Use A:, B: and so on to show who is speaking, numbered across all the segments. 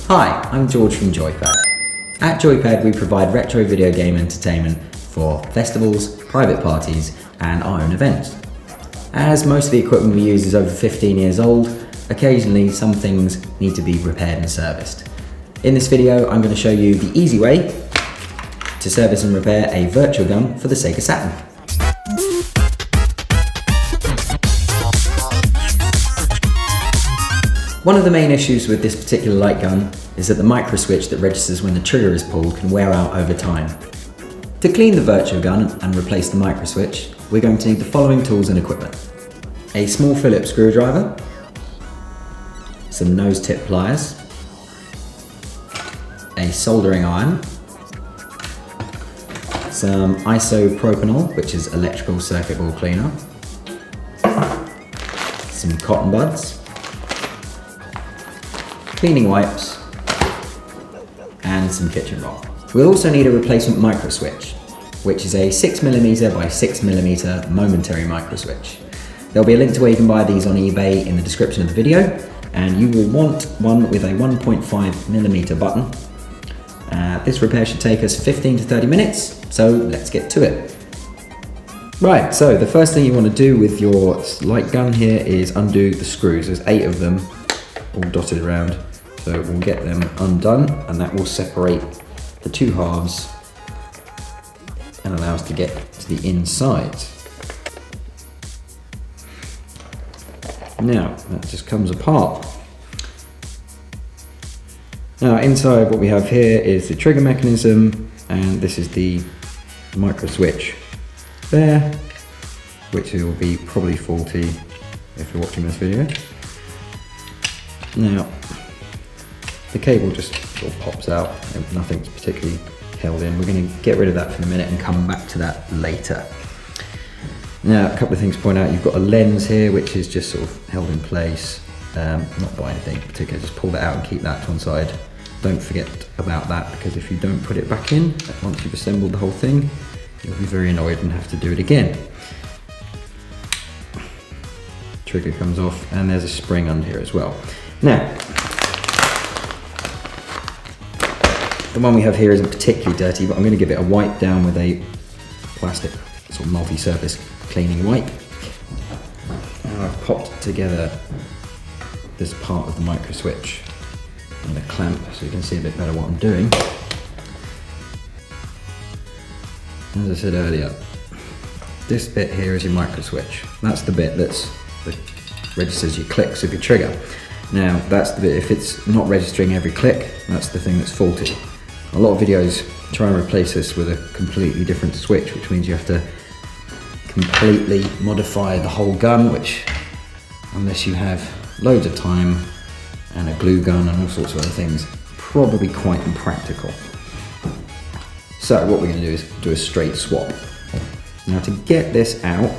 A: Hi, I'm George from Joypad. At Joypad we provide retro video game entertainment for festivals, private parties and our own events. As most of the equipment we use is over 15 years old, occasionally some things need to be repaired and serviced. In this video I'm going to show you the easy way to service and repair a Virtua Gun for the Sega Saturn. One of the main issues with this particular light gun is that the micro switch that registers when the trigger is pulled can wear out over time. To clean the Virtua Gun and replace the micro switch, we're going to need the following tools and equipment. A small Phillips screwdriver, some nose tip pliers, a soldering iron, some isopropanol, which is electrical circuit board cleaner, some cotton buds, cleaning wipes, and some kitchen roll. We'll also need a replacement micro switch, which is a 6mm by 6mm momentary micro switch. There'll be a link to where you can buy these on eBay in the description of the video, and you will want one with a 1.5mm button. This repair should take us 15 to 30 minutes, so let's get to it. Right, so the first thing you want to do with your light gun here is undo the screws. There's 8 of them all dotted around, so we'll get them undone, and that will separate the two halves and allow us to get to the inside. Now that just comes apart. Now inside what we have here is the trigger mechanism, and this is the micro switch there, which will be probably faulty if you're watching this video. Now the cable just sort of pops out and nothing's particularly held in. We're going to get rid of that for a minute and come back to that later. Now a couple of things to point out. You've got a lens here which is just sort of held in place, not by anything particular. Just pull that out and keep that to one side. Don't forget about that, because if you don't put it back in once you've assembled the whole thing, you'll be very annoyed and have to do it again. Trigger comes off, and there's a spring under here as well. Now the one we have here isn't particularly dirty, but I'm going to give it a wipe down with a plastic sort of multi-surface cleaning wipe. Now I've popped together this part of the micro switch and a clamp so you can see a bit better what I'm doing. As I said earlier, this bit here is your micro switch. That's the bit that registers your clicks of your trigger. Now that's the bit, if it's not registering every click, that's the thing that's faulty. A lot of videos try and replace this with a completely different switch, which means you have to completely modify the whole gun, which, unless you have loads of time and a glue gun and all sorts of other things, probably quite impractical. So what we're going to do is do a straight swap. Now to get this out,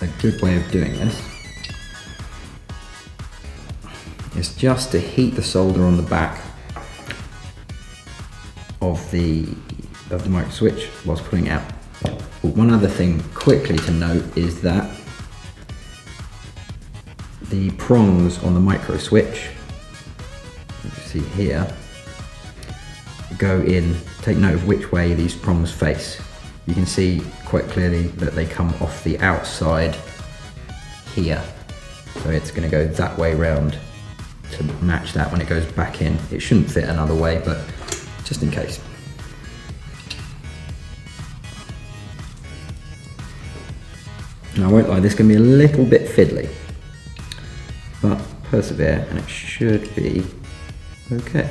A: a good way of doing this is just to heat the solder on the back of the micro switch whilst pulling it out. But one other thing quickly to note is that the prongs on the micro switch, you see here, go in. Take note of which way these prongs face. You can see quite clearly that they come off the outside here, so it's going to go that way round to match that when it goes back in. It shouldn't fit another way, but just in case. Now I won't lie, this can be a little bit fiddly, but persevere and it should be okay.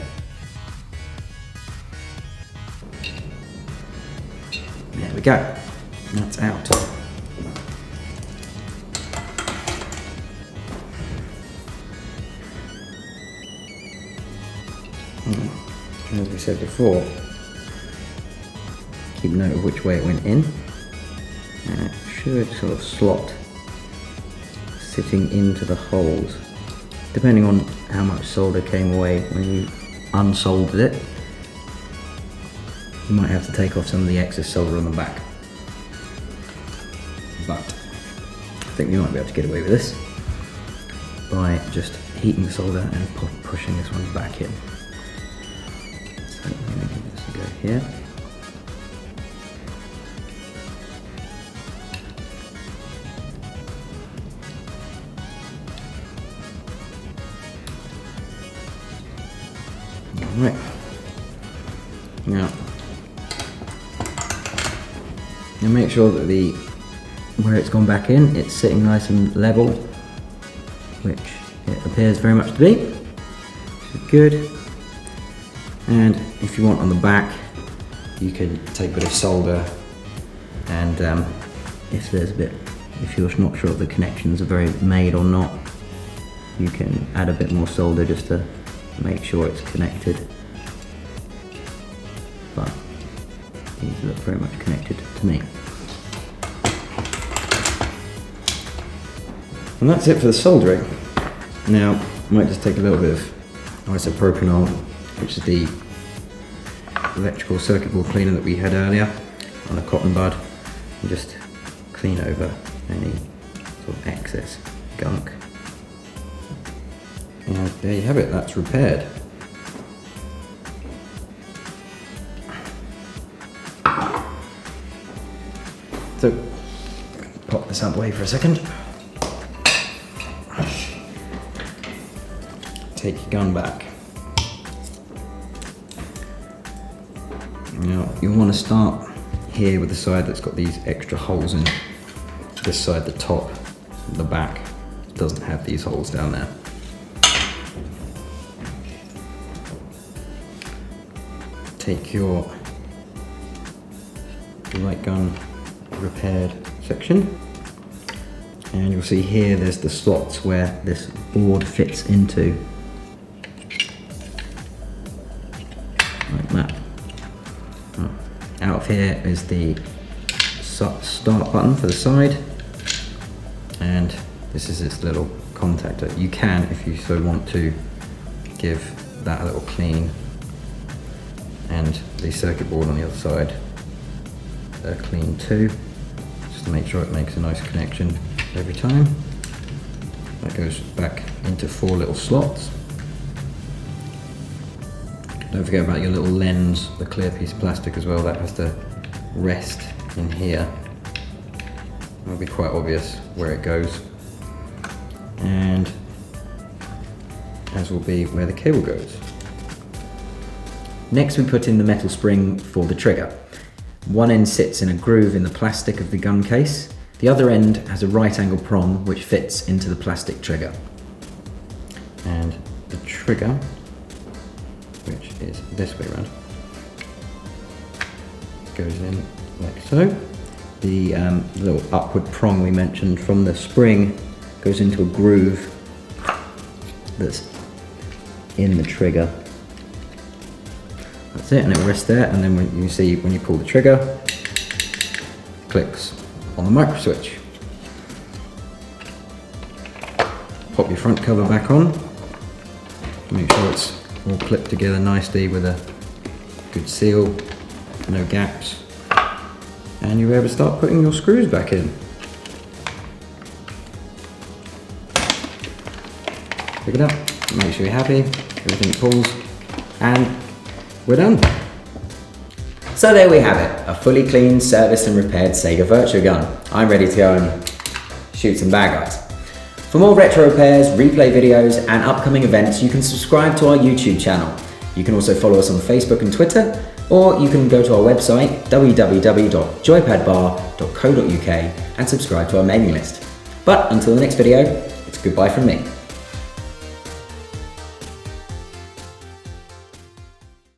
A: There we go, that's out. As we said before, keep note of which way it went in, and it should sort of slot sitting into the holes, depending on how much solder came away when you unsoldered it. You might have to take off some of the excess solder on the back, but I think we might be able to get away with this by just heating the solder and pushing this one back in. here. Right. Now, and make sure that where it's gone back in, it's sitting nice and level, which it appears very much to be. Good. And if you want on the back, you can take a bit of solder, and if you're not sure if the connections are very made or not, you can add a bit more solder just to make sure it's connected. But these look very much connected to me. And that's it for the soldering. Now, I might just take a little bit of isopropanol, which is the electrical circuit board cleaner that we had earlier, on a cotton bud, and just clean over any sort of excess gunk. And there you have it, that's repaired. So, pop this out of the way for a second. Take your gun back. Now, you'll want to start here with the side that's got these extra holes in. This side, the top, the back, doesn't have these holes down there. Take your light gun repaired section, and you'll see here there's the slots where this board fits into, like that. Out of here is the start button for the side, and this is its little contactor. You can, if you so want to, give that a little clean, and the circuit board on the other side clean too, just to make sure it makes a nice connection every time. That goes back into 4 little slots. Don't forget about your little lens, the clear piece of plastic as well, that has to rest in here. It'll be quite obvious where it goes, and as will be where the cable goes. Next, we put in the metal spring for the trigger. One end sits in a groove in the plastic of the gun case. The other end has a right angle prong which fits into the plastic trigger. And the trigger, which is this way around, goes in like so. The little upward prong we mentioned from the spring goes into a groove that's in the trigger. That's it, and it'll rest there, and then when you pull the trigger, clicks on the micro switch. Pop your front cover back on, make sure it's all clipped together nicely with a good seal, no gaps, and you'll be able to start putting your screws back in. Pick it up, make sure you're happy, everything pulls, and we're done. So there we have it, a fully cleaned, serviced and repaired Sega Virtua Gun. I'm ready to go and shoot some bad guys. For more retro repairs, replay videos and upcoming events, you can subscribe to our YouTube channel. You can also follow us on Facebook and Twitter, or you can go to our website www.joypadbar.co.uk and subscribe to our mailing list. But until the next video, it's goodbye from me.